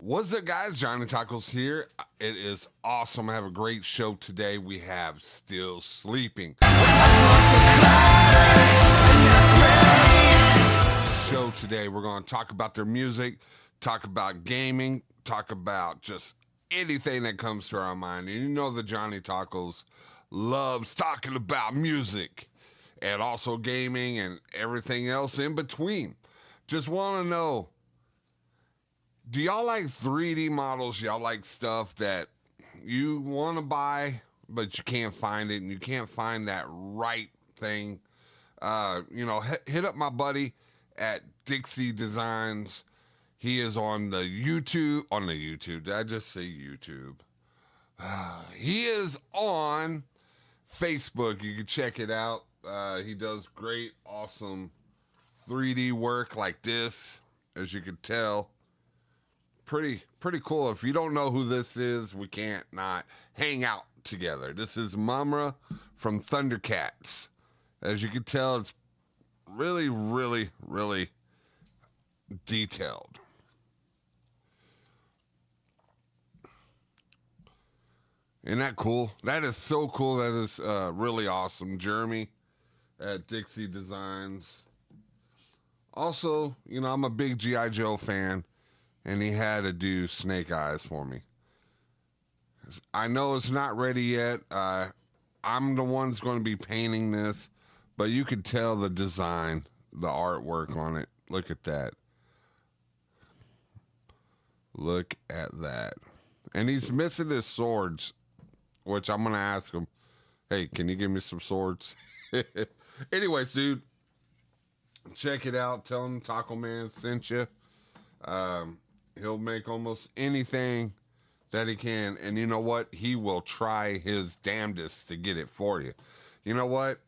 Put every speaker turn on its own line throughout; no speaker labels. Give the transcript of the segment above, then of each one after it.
What's up, guys? Johnny Tacos here. It is awesome. I have a great show today. We have Still Sleeping. Show today. We're going to talk about their music, talk about gaming, talk about just anything that comes to our mind. And you know the Johnny Tacos loves talking about music and also gaming and everything else in between. Just want to know, do y'all like 3D models? Y'all like stuff that you want to buy, but you can't find it and you can't find that right thing? Hit up my buddy at Dixie Designs. He is on the YouTube. Did I just say YouTube? He is on Facebook. You can check it out. He does great, awesome 3D work like this, as you can tell. Pretty cool. If you don't know who this is, we can't not hang out together. This is Mumra from Thundercats. As you can tell, it's really, really, really detailed. Isn't that cool? That is so cool. That is really awesome. Jeremy at Dixie Designs. Also, I'm a big G.I. Joe fan, and he had to do Snake Eyes for me. I know it's not ready yet. I'm the one that's going to be painting this, but you could tell the design, the artwork on it. Look at that. Look at that. And he's missing his swords, which I'm going to ask him, hey, can you give me some swords? Anyways, dude, check it out. Tell him Taco Man sent you. He'll make almost anything that he can. And you know what? He will try his damnedest to get it for you. You know what?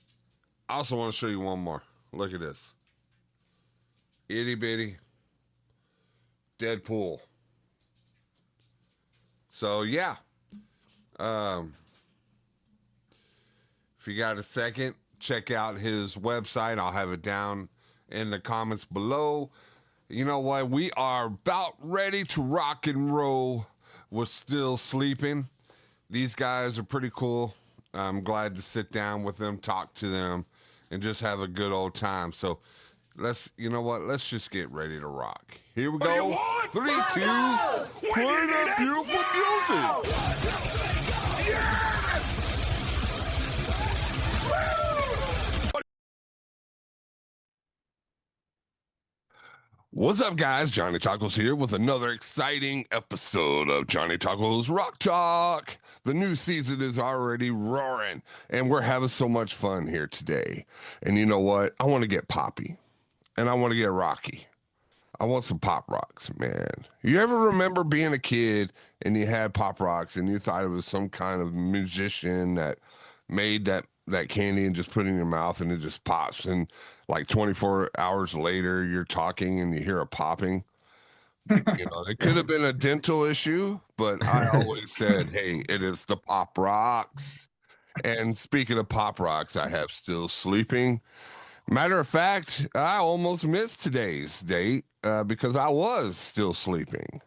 I also want to show you one more. Look at this. Itty bitty Deadpool. So, yeah. If you got a second, check out his website. I'll have it down in the comments below. You know what? We are about ready to rock and roll. We're Still Sleeping. These guys are pretty cool. I'm glad to sit down with them, talk to them, and just have a good old time. So let's just get ready to rock. Here we go. 3, 2, play that beautiful music. What's up, guys? Johnny Tacos here with another exciting episode of Johnny Tacos Rock Talk. The new season is already roaring, and we're having so much fun here today. And you know what? I want to get poppy, and I want to get rocky. I want some pop rocks, man. You ever remember being a kid and you had pop rocks and you thought it was some kind of musician that made that candy and just put it in your mouth and it just pops, and like 24 hours later you're talking and you hear a popping? It could have been a dental issue, but I always said, hey, it is the pop rocks. And speaking of pop rocks, I have Still Sleeping. Matter of fact, I almost missed today's date because I was still sleeping.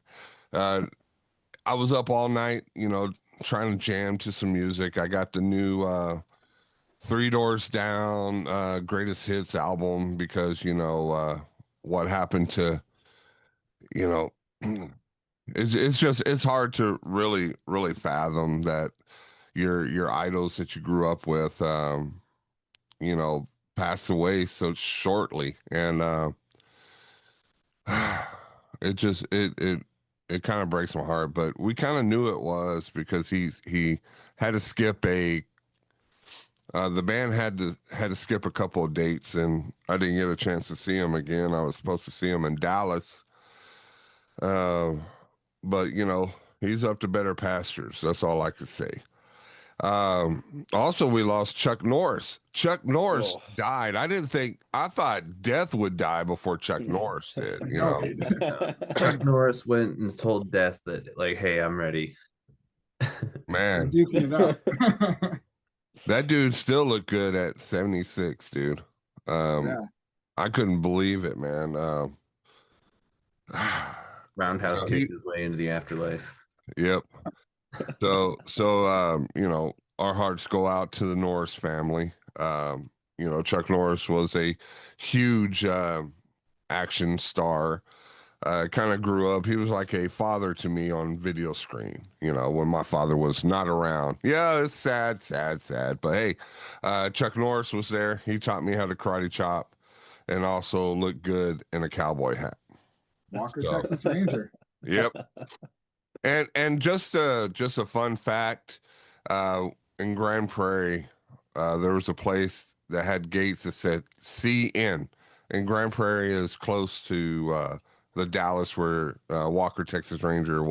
I was up all night, trying to jam to some music. I got the new Three Doors Down Greatest Hits album because, what happened to, it's hard to really, really fathom that your idols that you grew up with, passed away so shortly. And it kind of breaks my heart, but we kind of knew it was because he had to skip the band had to skip a couple of dates, and I didn't get a chance to see him again. I was supposed to see him in Dallas, but he's up to better pastures. That's all I could say. Also, we lost Chuck Norris. Chuck Norris died. I thought death would die before Chuck Norris did,
Chuck Norris went and told Death that, like, hey, I'm ready.
Man,
duking it up.
that dude still looked good at 76, dude. Yeah. I couldn't believe it, man.
Roundhouse
He,
kicked his way into the afterlife.
yep. So you know, our hearts go out to the Norris family. You know, Chuck Norris was a huge action star. Kind of grew up. He was like a father to me on video screen. You know, when my father was not around. Yeah, it's sad, sad, sad. But hey, Chuck Norris was there. He taught me how to karate chop, and also look good in a cowboy hat.
Walker,
So,
Texas Ranger.
yep. And just a fun fact, uh, in Grand Prairie, there was a place that had gates that said CN, and Grand Prairie is close to the Dallas where Walker Texas Ranger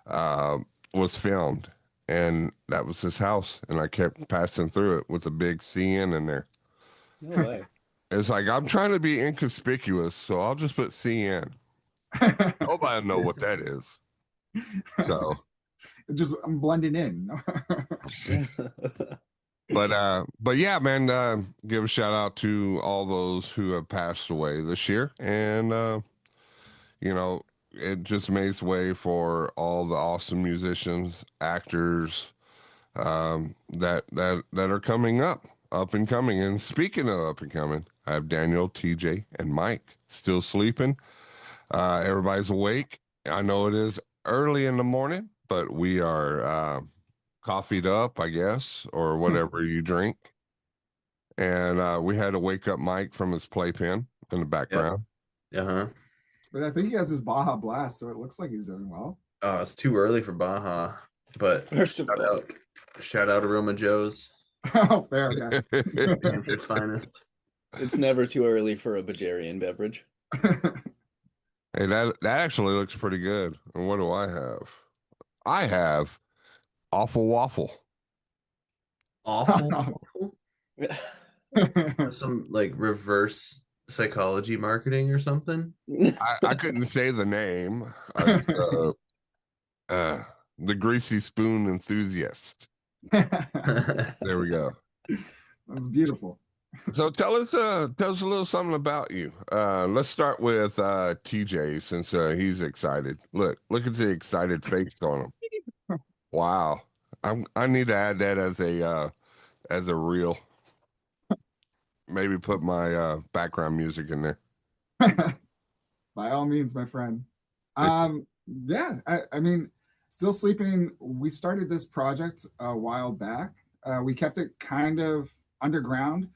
uh, was filmed, and that was his house, and I kept passing through it with a big CN in there.
No way.
It's like I'm trying to be inconspicuous, so I'll just put CN. Nobody know what that is. So.
Just I'm blending in.
But yeah, man, give a shout out to all those who have passed away this year. And you know, it just makes way for all the awesome musicians, actors, that are coming up and coming. And speaking of up and coming, I have Daniel, TJ, and Mike still sleeping. Everybody's awake. I know it is early in the morning, but we are coffeeed up, I guess, or whatever you drink. And we had to wake up Mike from his playpen in the background.
Uh-huh.
But I think he has his Baja Blast, so it looks like he's doing well.
Oh, it's too early for Baja, but
First of all,
shout out Aroma Joe's.
Oh, fair, yeah.
Its finest.
it's never too early for a Bajarian beverage.
Hey, that actually looks pretty good. And what do I have? I have awful waffle.
Awful. Some like reverse psychology marketing or something.
I couldn't say the name. The greasy spoon enthusiast. There we go.
That's beautiful.
So tell us a little something about you. Let's start with TJ since he's excited. Look at the excited face on him. Wow. I need to add that as a reel. Maybe put my background music in there.
By all means, my friend. Yeah, I mean, still sleeping. We started this project a while back. We kept it kind of underground.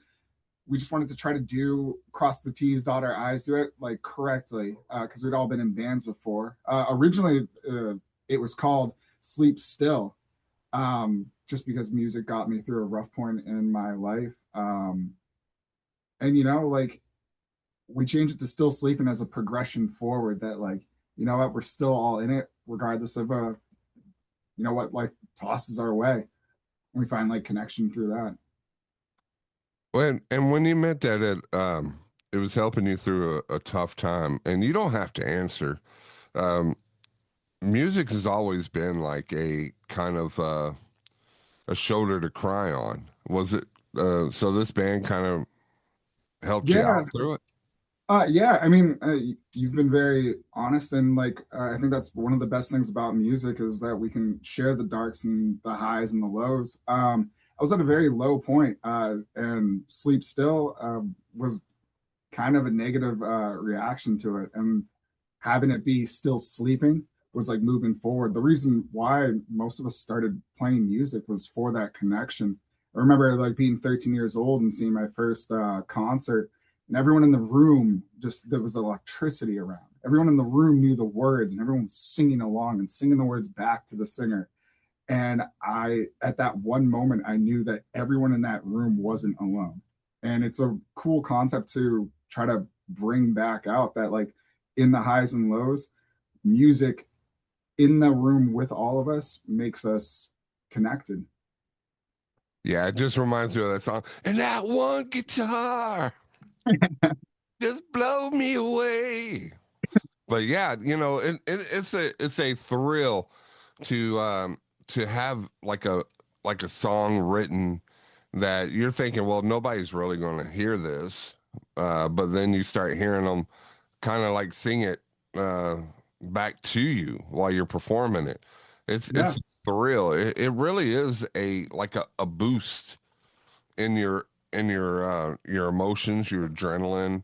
We just wanted to try to cross the T's, dot our I's, do it like correctly, because we'd all been in bands before. Originally, it was called Sleep Still, just because music got me through a rough point in my life. And you know, like we changed it to Still Sleeping as a progression forward. That like, you know what, we're still all in it, regardless of you know what life tosses our way. And we find like connection through that.
When you meant that it was helping you through a tough time, and you don't have to answer. Music has always been like a kind of a shoulder to cry on. Was it? So this band kind of helped you
Yeah.
out through it.
Yeah, I mean, you've been very honest, and like I think that's one of the best things about music is that we can share the darks and the highs and the lows. I was at a very low point, and Sleep Still was kind of a negative reaction to it, and having it be Still Sleeping was like moving forward. The reason why most of us started playing music was for that connection. I remember like being 13 years old and seeing my first concert, and everyone in the room, just there was electricity around. Everyone in the room knew the words, and everyone was singing along and singing the words back to the singer. And at that one moment, I knew that everyone in that room wasn't alone. And it's a cool concept to try to bring back out that, like, in the highs and lows, music in the room with all of us makes us connected.
Yeah, it just reminds me of that song. And that one guitar just blow me away. But yeah, you know, it's a thrill to have like a song written that you're thinking, well, nobody's really going to hear this, but then you start hearing them kind of like sing it back to you while you're performing it.
Yeah.
It's a thrill. It really is like a boost in your emotions, your adrenaline.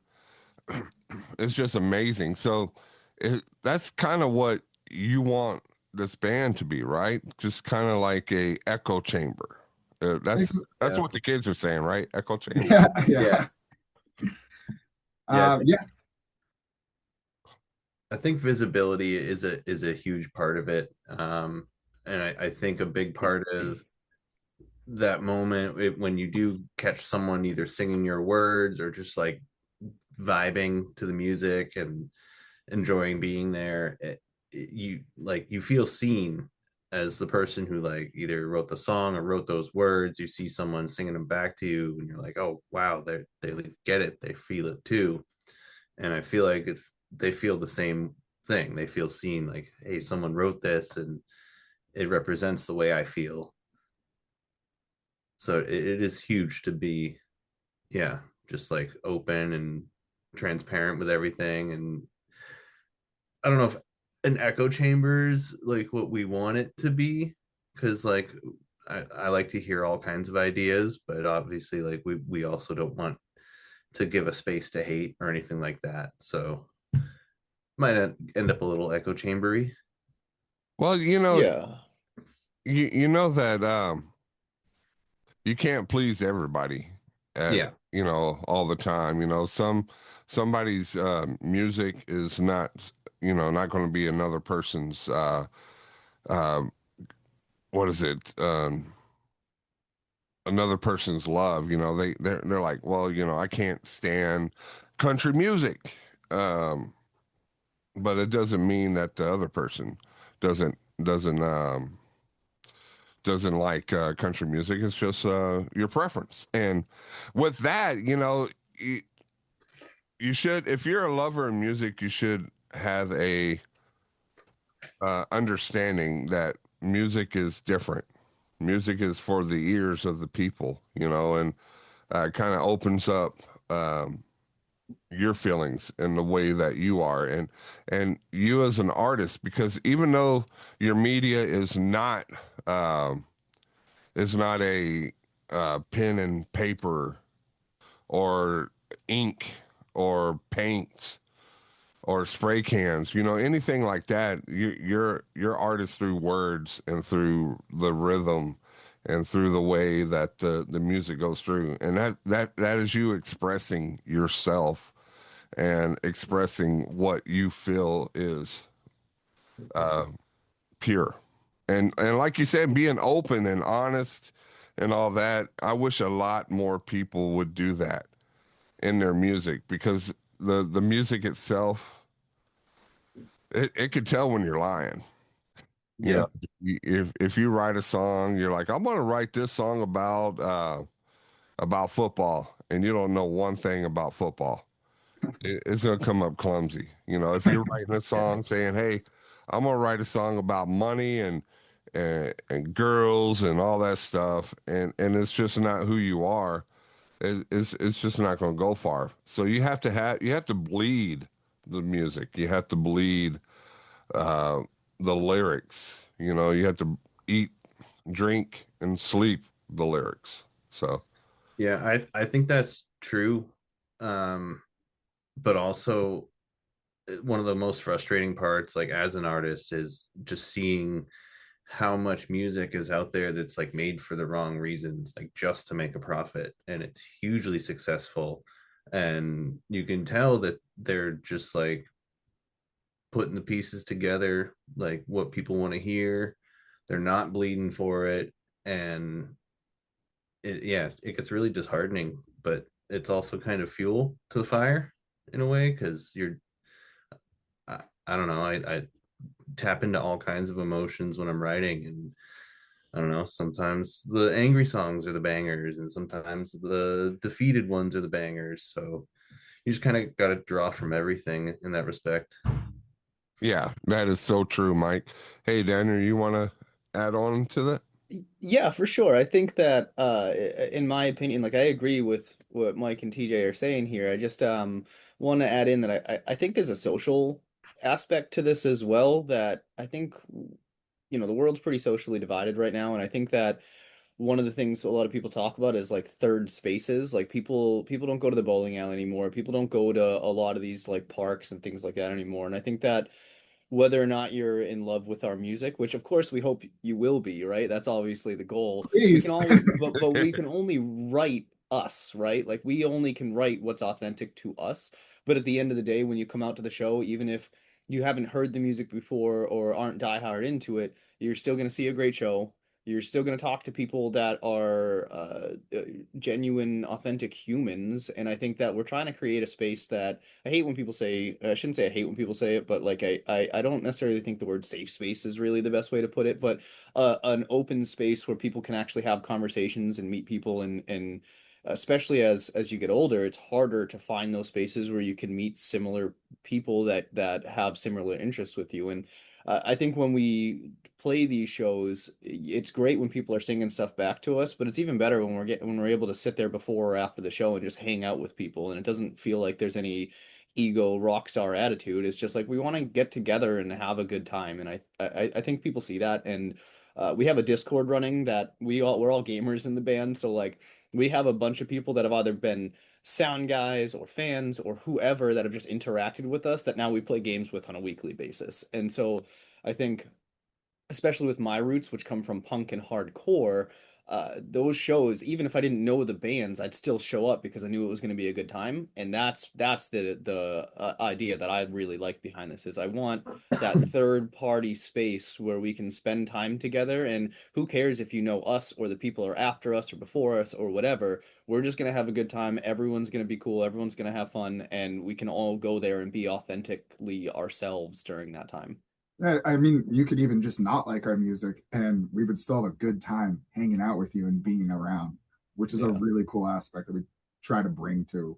It's just amazing. So that's kind of what you want this band to be, right? Just kind of like a echo chamber. That's
Ex-
that's
Yeah.
what the kids are saying, right? Echo chamber.
yeah.
Yeah. Yeah.
Yeah.
I think visibility is a huge part of it. And I think a big part of that moment when you do catch someone either singing your words or just like vibing to the music and enjoying being there, you feel seen as the person who like either wrote the song or wrote those words. You see someone singing them back to you and you're like, oh wow, they get it, they feel it too. And I feel like if they feel the same thing, they feel seen, like, hey, someone wrote this and it represents the way I feel. So it is huge to be, yeah, just like open and transparent with everything. And I don't know if an echo chamber is like what we want it to be, because like I like to hear all kinds of ideas, but obviously like we also don't want to give a space to hate or anything like that. So might end up a little echo chambery.
Well,
Yeah.
you know that you can't please everybody at
Yeah.
all the time. Somebody's music is not not going to be another person's uh what is it another person's love. They're like, well, I can't stand country music, um but it doesn't mean that the other person doesn't doesn't like country music. It's just your preference. And with that, you should, if you're a lover of music, you should have a understanding that music is different. Music is for the ears of the people, and kind of opens up your feelings in the way that you are, and you as an artist, because even though your media is not a pen and paper or ink or paint or spray cans, anything like that. Your art is through words and through the rhythm and through the way that the music goes through, and that is you expressing yourself and expressing what you feel is uh, pure. And like you said, being open and honest and all that. I wish a lot more people would do that in their music, because the music itself, it could tell when you're lying. You
Yeah.
know, if you write a song, you're like, I'm gonna write this song about football, and you don't know one thing about football. It's gonna come up clumsy. If you're writing a
Yeah.
song saying, "Hey, I'm gonna write a song about money and girls and all that stuff," and it's just not who you are. It's just not gonna go far. So you have to bleed the music. You have to bleed uh, the lyrics. You have to eat, drink, and sleep the lyrics. So
Yeah, I think that's true. But also one of the most frustrating parts, like as an artist, is just seeing how much music is out there that's like made for the wrong reasons, like just to make a profit, and it's hugely successful. And you can tell that they're just like putting the pieces together, like what people want to hear. They're not bleeding for it. And yeah, it gets really disheartening, but it's also kind of fuel to the fire in a way, because I don't know, I tap into all kinds of emotions when I'm writing. And I don't know, sometimes the angry songs are the bangers and sometimes the defeated ones are the bangers. So you just kind of got to draw from everything in that respect.
yeah, that is so true, Mike. Hey, Daniel, you want to add on to that?
Yeah, for sure. I think that in my opinion, like I agree with what Mike and TJ are saying here. I just want to add in that I think there's a social aspect to this as well that I think, the world's pretty socially divided right now, and I think that one of the things a lot of people talk about is like third spaces. Like people don't go to the bowling alley anymore. People don't go to a lot of these like parks and things like that anymore. And I think that whether or not you're in love with our music, which of course we hope you will be, right? That's obviously the goal. We can
Please.
always, but we can only write us, right? Like we only can write what's authentic to us. But at the end of the day, when you come out to the show, even if you haven't heard the music before or aren't diehard into it, you're still going to see a great show. You're still going to talk to people that are genuine, authentic humans. And I think that we're trying to create a space that I hate when people say, I shouldn't say I hate when people say it, but like I don't necessarily think the word safe space is really the best way to put it, but an open space where people can actually have conversations and meet people and especially as you get older, it's harder to find those spaces where you can meet similar people that have similar interests with you. And I think when we play these shows, it's great when people are singing stuff back to us, but it's even better when when we're able to sit there before or after the show and just hang out with people, and it doesn't feel like there's any ego rock star attitude. It's just like we want to get together and have a good time, and I think people see that, and we have a Discord running that we're all gamers in the band, so like we have a bunch of people that have either been sound guys or fans or whoever that have just interacted with us that now we play games with on a weekly basis. And so I think, especially with my roots, which come from punk and hardcore, those shows, even if I didn't know the bands, I'd still show up because I knew it was going to be a good time. And that's the idea that I really like behind this is I want that third party space where we can spend time together. And who cares if you know us or the people are after us or before us or whatever? We're just going to have a good time. Everyone's going to be cool. Everyone's going to have fun, and we can all go there and be authentically ourselves during that time.
I mean, you could even just not like our music, and we would still have a good time hanging out with you and being around, which is a
Yeah.
really cool aspect that we try to bring to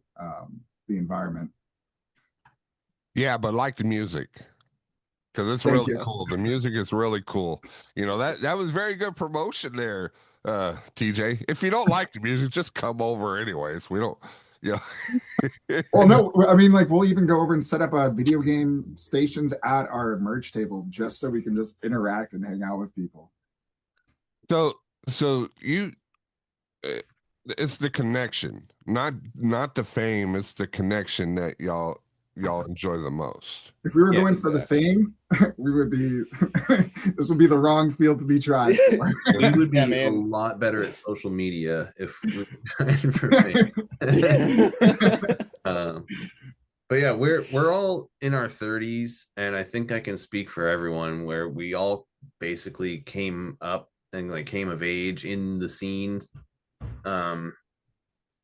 the environment.
Yeah, but like the music because it's
Thank
really
you.
cool. The music is really cool. That was very good promotion there, TJ. If you don't like the music, just come over anyways. We don't, you know.
Well, no, I mean, like we'll even go over and set up video game stations at our merch table just so we can just interact and hang out with people.
So uh, it's the connection, not the fame. It's the connection that y'all enjoy the most.
If we were
Yeah,
going for the
exactly.
fame, we would be this would be the wrong field to be tried for.
We would be
Yeah,
a
man.
lot better at social media if we were trying for fame. Um, but yeah, we're all in our 30s, and I think I can speak for everyone where we all basically came up and like came of age in the scene. Um,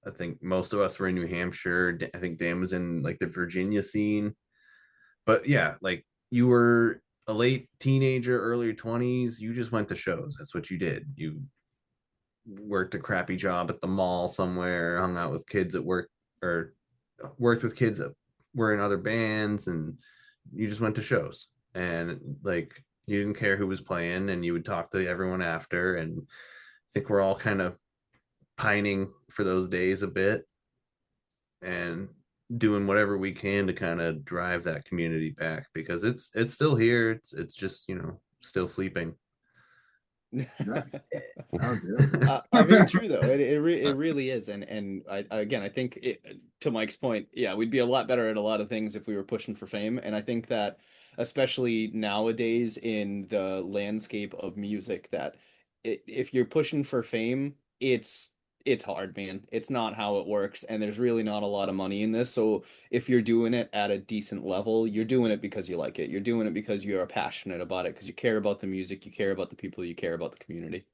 I think most of us were in New Hampshire. I think Dan was in like the Virginia scene. But yeah, like you were a late teenager, early 20s, you just went to shows. That's what you did. You worked a crappy job at the mall somewhere, hung out with kids at work, or worked with kids that were in other bands, and you just went to shows. And like you didn't care who was playing, and you would talk to everyone after. And I think we're all kind of pining for those days a bit and doing whatever we can to kind of drive that community back because it's still here. It's just, still sleeping.
Yeah, that's good.
Very true though. It really is, and again I think to Mike's point, yeah, we'd be a lot better at a lot of things if we were pushing for fame, and I think that especially nowadays in the landscape of music, that if you're pushing for fame, it's hard, man. It's not how it works, and there's really not a lot of money in this. So if you're doing it at a decent level, you're doing it because you like it. You're doing it because you are passionate about it, because you care about the music, you care about the people, you care about the community.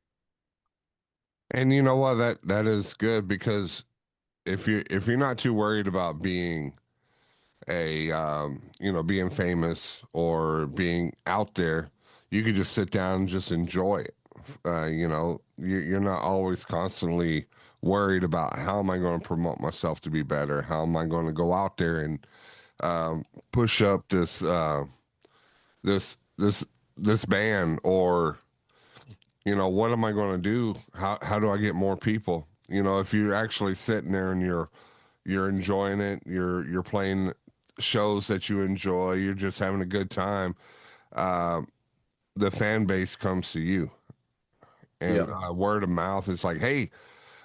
And you know what? That is good because if you're not too worried about being being famous or being out there, you could just sit down and just enjoy it. You're not always constantly worried about how am I going to promote myself to be better? How am I going to go out there and push up this this this band, or what am I going to do? How do I get more people? If you're actually sitting there and you're enjoying it, you're playing shows that you enjoy, you're just having a good time, uh, the fan base comes to you. And
Yeah.
word of mouth is like, hey,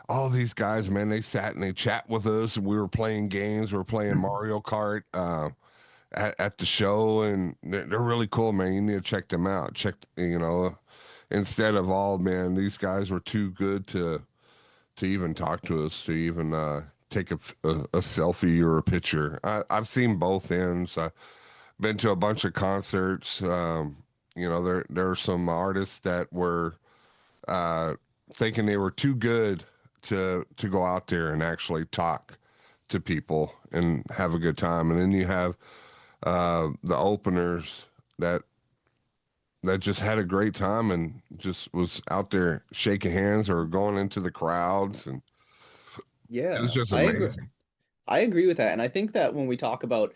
all these guys, man, they sat and they chat with us, and we were playing games. We were playing Mario Kart at the show, and they're really cool, man. You need to check them out. Check, instead of all, man, these guys were too good to even talk to us, to even take a selfie or a picture. I've seen both ends. I've been to a bunch of concerts. There are some artists that were uh, thinking they were too good to go out there and actually talk to people and have a good time. And then you have the openers that just had a great time and just was out there shaking hands or going into the crowds, and it was
Yeah,
just
I agree.
amazing.
I agree with that. And I think that when we talk about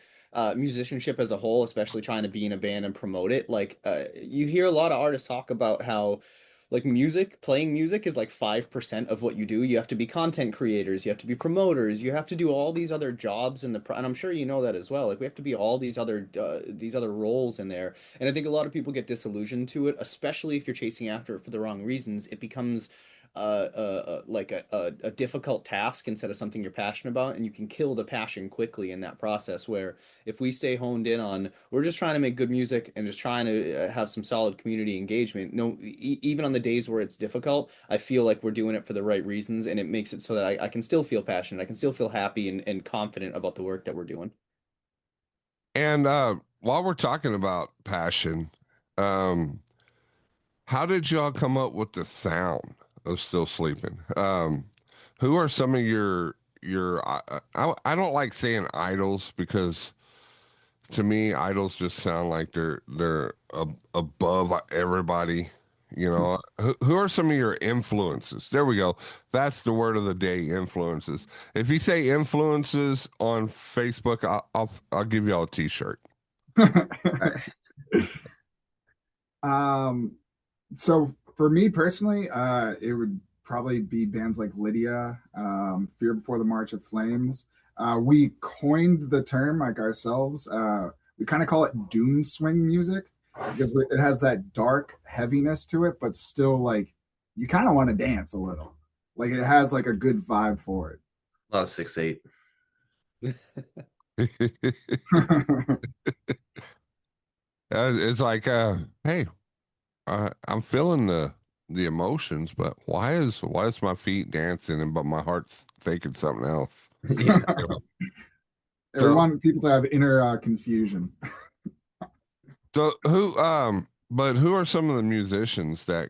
musicianship as a whole, especially trying to be in a band and promote it, like you hear a lot of artists talk about how like playing music is like 5% of what you do. You have to be content creators, you have to be promoters, you have to do all these other jobs and I'm sure you know that as well. Like we have to be all these other roles in there. And I think a lot of people get disillusioned to it, especially if you're chasing after it for the wrong reasons. It becomes like a difficult task instead of something you're passionate about, and you can kill the passion quickly in that process. Where if we stay honed in on, we're just trying to make good music and just trying to have some solid community engagement. No, even on the days where it's difficult, I feel like we're doing it for the right reasons, and it makes it so that I can still feel passionate, I can still feel happy and confident about the work that we're doing.
And while we're talking about passion, um, how did y'all come up with the sound of Still Sleeping? Who are some of your I don't like saying idols, because to me idols just sound like they're above everybody. Who are some of your influences? There we go. That's the word of the day, influences. If you say influences on Facebook, I'll give y'all a t-shirt.
All right.
Um, so for me personally, it would probably be bands like Lydia, Fear Before the March of Flames. We coined the term like ourselves. We kind of call it doom swing music because it has that dark heaviness to it, but still like you kind of want to dance a little. Like it has like a good vibe for it.
A lot of 6/8.
It's like, hey, I'm feeling the emotions, but why is my feet dancing and but my heart's thinking something else?
Yeah.
We
So
want people to have inner confusion.
but who are some of the musicians that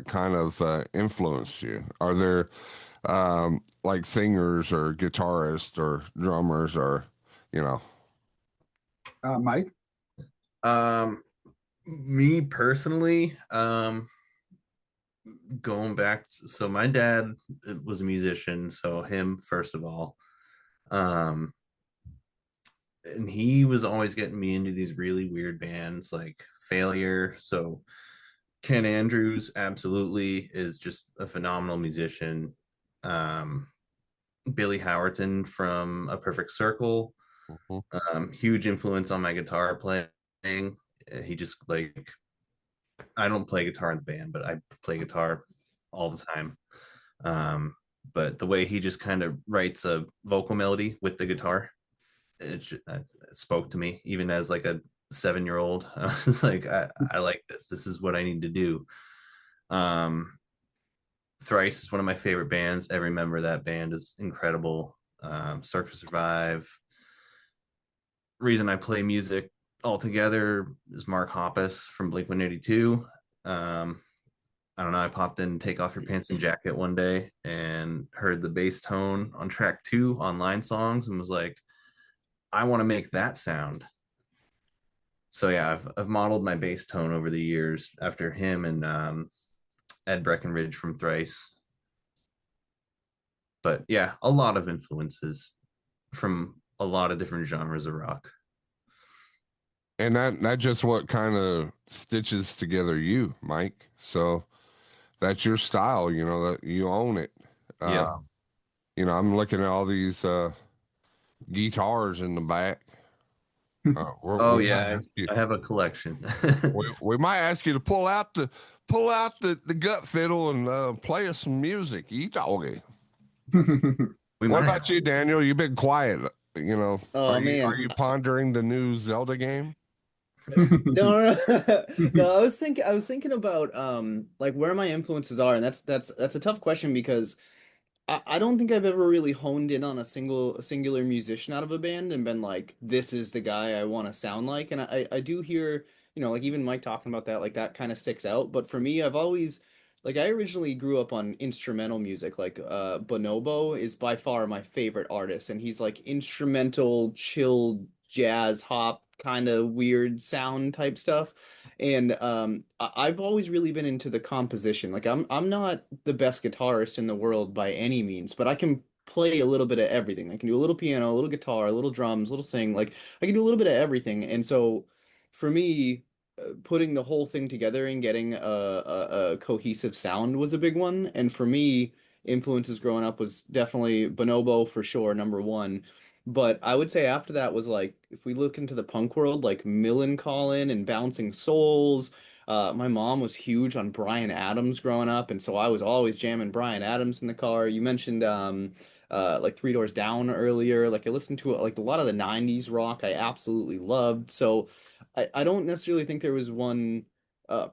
kind of influenced you? Are there like singers or guitarists or drummers or you know?
Mike?
Me personally, going back, so my dad was a musician, so him first of all. Um, and he was always getting me into these really weird bands like Failure. So Ken Andrews absolutely is just a phenomenal musician. Um, Billy Howerton from A Perfect Circle,
Mhm.
huge influence on my guitar playing. He just like, I don't play guitar in the band, but I play guitar all the time. Um, but the way he just kind of writes a vocal melody with the guitar, it spoke to me even as like a 7-year old. I was like, I like this. This is what I need to do. Um, Thrice is one of my favorite bands. Every member of that band is incredible. Circus Survive. Reason I play music altogether is Mark Hoppus from Blink 182. I don't know. I popped in Take Off Your Pants and Jacket one day and heard the bass tone on track 2 on Line Songs and was like, I want to make that sound. So yeah, I've modeled my bass tone over the years after him and Ed Breckenridge from Thrice. But yeah, a lot of influences from a lot of different genres of rock.
And that just what kind of stitches together you, Mike. So that's your style, that you own it.
Yeah.
I'm looking at all these guitars in the back.
Oh
We might
yeah,
ask you.
I have a collection.
We might ask you to pull out the gut fiddle and play us some music. You doggy.
We
What
might.
about you, Daniel? You've been quiet. You know,
Oh
are
man.
you pondering the new Zelda game?
No, no, no. No, I was thinking about like where my influences are, and that's a tough question because I don't think I've ever really honed in on a singular musician out of a band and been like, this is the guy I want to sound like. And I do hear, like even Mike talking about that, like that kind of sticks out. But for me, I've always like I originally grew up on instrumental music. Like Bonobo is by far my favorite artist, and he's like instrumental, chill, jazz, hop, kind of weird sound type stuff. And I've always really been into the composition. Like I'm not the best guitarist in the world by any means, but I can play a little bit of everything. I can do a little piano, a little guitar, a little drums, a little sing. Like I can do a little bit of everything. And so for me, putting the whole thing together and getting a cohesive sound was a big one. And for me, influences growing up was definitely Bonobo for sure, number one. But I would say after that was like if we look into the punk world, like Millencolin and Bouncing Souls. My mom was huge on Bryan Adams growing up, and so I was always jamming Bryan Adams in the car. You mentioned like Three Doors Down earlier. Like I listened to like a lot of the '90s rock I absolutely loved. So I don't necessarily think there was one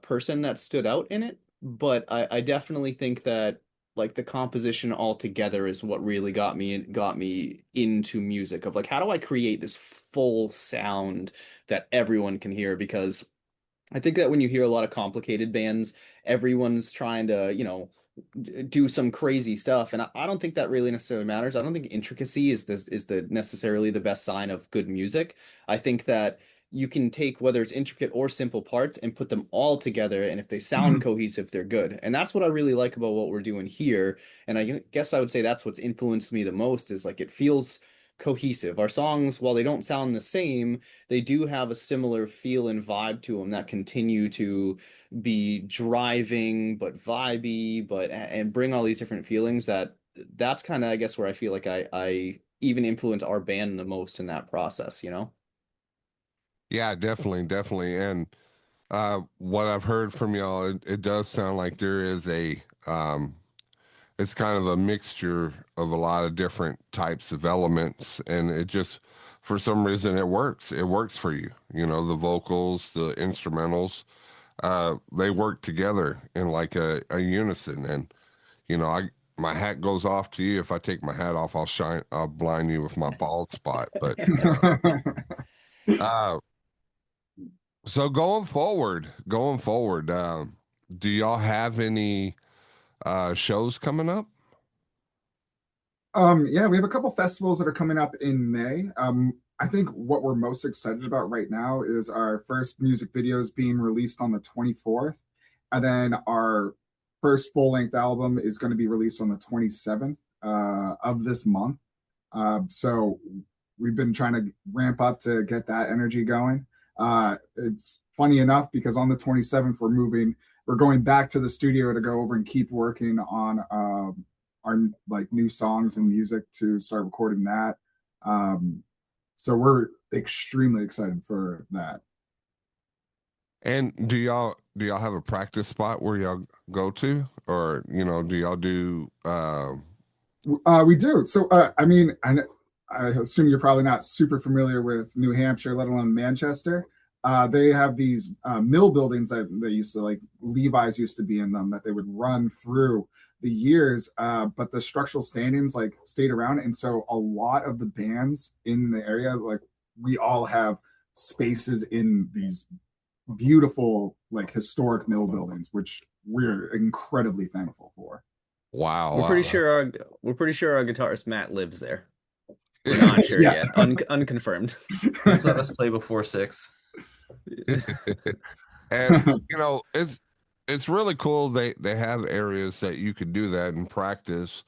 person that stood out in it, but I definitely think that like the composition altogether is what really got me into music of like how do I create this full sound that everyone can hear because I think that when you hear a lot of complicated bands, everyone's trying to, do some crazy stuff, and I don't think that really necessarily matters. I don't think intricacy is the necessarily the best sign of good music. I think that you can take whether it's intricate or simple parts and put them all together, and if they sound cohesive, they're good. And that's what I really like about what we're doing here. And I guess I would say that's what's influenced me the most is like it feels cohesive. Our songs, while they don't sound the same, they do have a similar feel and vibe to them that continue to be driving but vibey but and bring all these different feelings that's kind of I guess where I feel like I even influence our band the most in that process, you know?
Yeah, definitely, definitely. And what I've heard from y'all, it does sound like there is it's kind of a mixture of a lot of different types of elements, and it just, for some reason, it works. It works for you. You know, the vocals, the instrumentals, they work together in like a unison. And my hat goes off to you. If I take my hat off, I'll blind you with my bald spot. But uh, so going forward, do y'all have any shows coming up?
Yeah, we have a couple festivals that are coming up in May. I think what we're most excited about right now is our first music videos being released on the 24th, and then our first full-length album is going to be released on the 27th of this month. So we've been trying to ramp up to get that energy going. It's funny enough because on the 27th we're going back to the studio to go over and keep working on our like new songs and music to start recording that. So we're extremely excited for that.
And do y'all have a practice spot where y'all go to, or do y'all do?
We do. So I mean, I assume you're probably not super familiar with New Hampshire, let alone Manchester. They have these mill buildings that they used to like Levi's used to be in them that they would run through the years, but the structural standings like stayed around, and so a lot of the bands in the area, like we all have spaces in these beautiful like historic mill buildings, which we're incredibly thankful for.
Wow,
We're pretty
wow.
sure we're pretty sure our guitarist Matt lives there. We're not sure
Yeah.
yet. Unconfirmed.
Please let us play before 6.
And it's really cool. They have areas that you could do that and practice.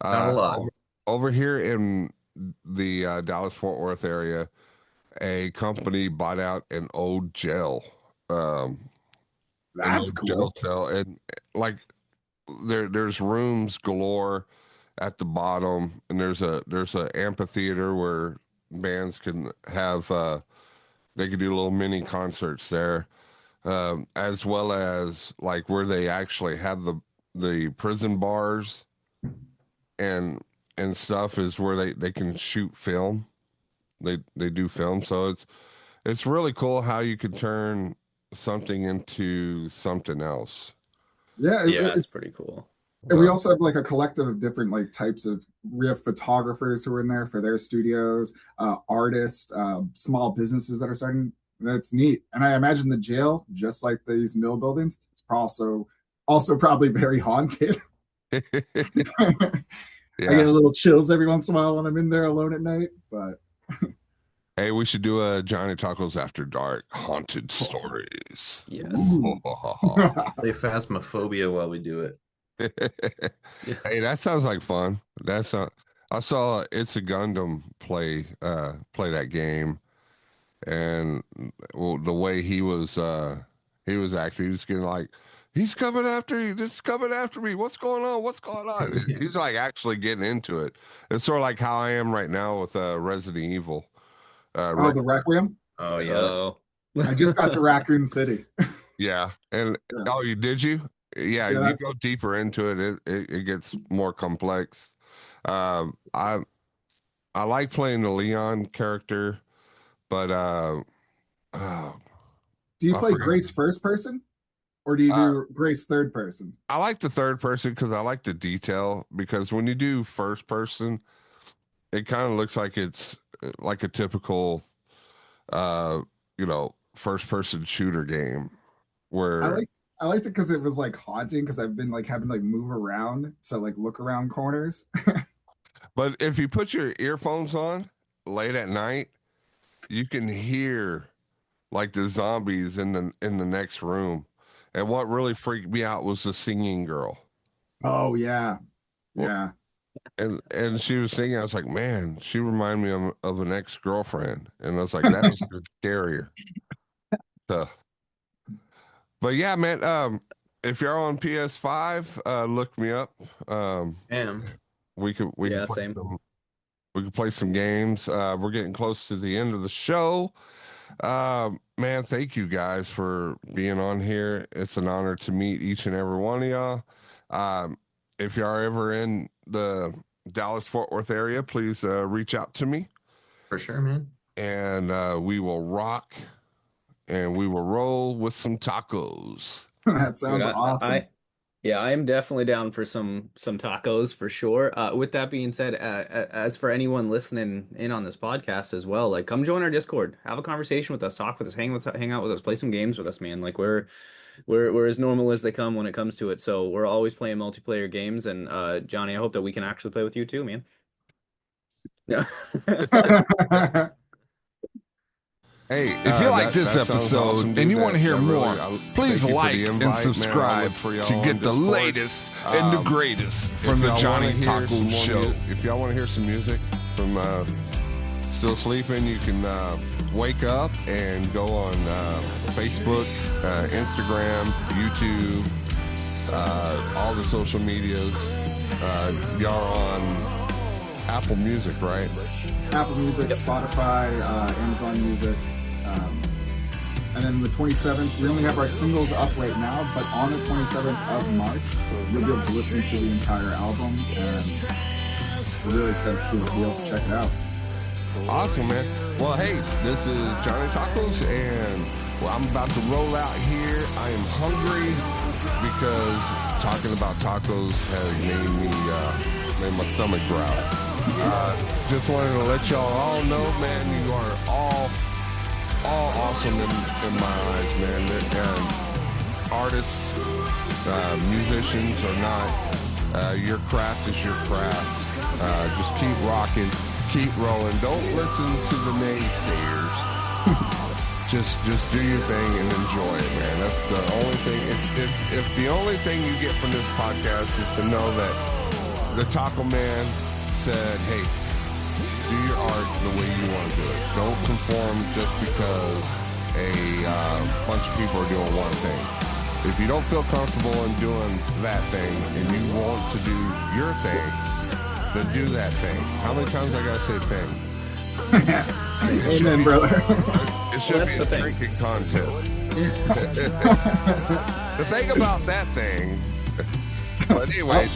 Not a lot.
Over here in the Dallas Fort Worth area, a company bought out um, an
That's
old jail
cool.
cell, and like there's rooms galore at the bottom, and there's a amphitheater where bands can have They could do little mini concerts there, as well as like where they actually have the prison bars and stuff is where they can shoot film. They do film, so it's really cool how you can turn something into something else.
Yeah,
Yeah, it's
it's
pretty cool.
and we also have like a collective of different like types of we have photographers who are in there for their studios, artists, small businesses that are starting. That's neat. And I imagine the jail, just like these mill buildings, is also probably very haunted. I get a little chills every once in a while when I'm in there alone at night, but
hey, we should do a Johnny Tacos After Dark haunted stories.
Yes.
Play Phasmophobia while we do it.
Hey, that sounds like fun. I saw It's a Gundam play that game, and well, the way he was acting, he was getting like, he's coming after you. This is coming after me. What's going on? What's going on? He's like actually getting into it. It's sort of like how I am right now with Resident Evil.
the Requiem.
Oh yeah.
I just got to Raccoon City.
Yeah, and oh, you did you? Yeah, you go deeper into it. It gets more complex. I like playing the Leon character, but
do you play Grace first person, or do you do Grace third person?
I like the third person because I like the detail. Because when you do first person, it kind of looks like it's like a typical, first person shooter game. Where
I liked it because it was like haunting because I've been like having to like move around to like look around corners.
But if you put your earphones on late at night, you can hear like the zombies in the next room. And what really freaked me out was the singing girl.
Oh yeah. Yeah.
And she was singing. I was like, man, she reminded me of an ex-girlfriend. And I was like, that was scarier. So, but yeah, man, if you're on PS5, look me up. We could play some games. We're getting close to the end of the show. Man, thank you guys for being on here. It's an honor to meet each and every one of y'all. If you are ever in the Dallas-Fort Worth area, please reach out to me.
For sure, man.
And we will rock and we will roll with some tacos.
That sounds awesome.
I am definitely down for some tacos for sure. With that being said, as for anyone listening in on this podcast as well, like come join our Discord, have a conversation with us, talk with us, hang out with us, play some games with us, man. Like we're as normal as they come when it comes to it. So we're always playing multiplayer games, and Johnny, I hope that we can actually play with you too, man. Yeah.
Hey,
if you like this episode awesome, and you want to hear more, please like and subscribe to get the latest and the greatest from the Johnny Taco Show.
If y'all want to hear some music from Still Sleeping, you can wake up and go on Facebook, Instagram, YouTube, all the social medias. Y'all are on Apple Music, right?
Apple Music, Spotify, Amazon Music. And then the 27th, we only have our singles up right now, but on the 27th of March, you'll be able to listen to the entire album, and we're really excited to be able to check it out.
Awesome, man. Well, hey, this is Johnny Tacos, and I'm about to roll out here. I am hungry because talking about tacos has made my stomach growl. Just wanted to let y'all all know, man, you are all awesome in my eyes, man. Artists, musicians or not, your craft is your craft. Just keep rocking, keep rolling. Don't listen to the naysayers. just do your thing and enjoy it, man. That's the only thing. If the only thing you get from this podcast is to know that the Taco Man said, hey, do your art the way you want to do it. Don't conform just because a bunch of people are doing one thing. If you don't feel comfortable in doing that thing and you want to do your thing, then do that thing. How many times I gotta say thing?
Amen, brother.
It should be a drinking contest. The thing about that thing. But anyway.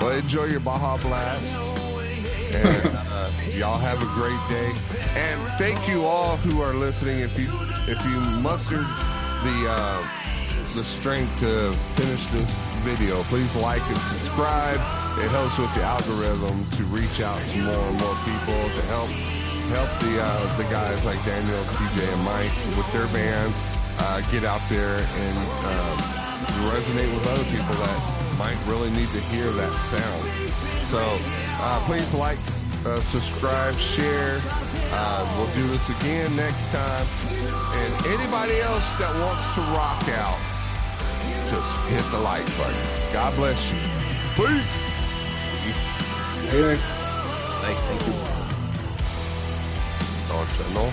Well, enjoy your Baja Blast. And y'all have a great day. And thank you all who are listening. If you mustered the strength to finish this video, please like and subscribe. It helps with the algorithm to reach out to more and more people, to help the guys like Daniel, TJ, and Mike with their band get out there and resonate with other people that might really need to hear that sound. So please like, subscribe, share. We'll do this again next time. And anybody else that wants to rock out, just hit the like button. God bless you. Peace.
Hey,
Thank you.
Don't you know?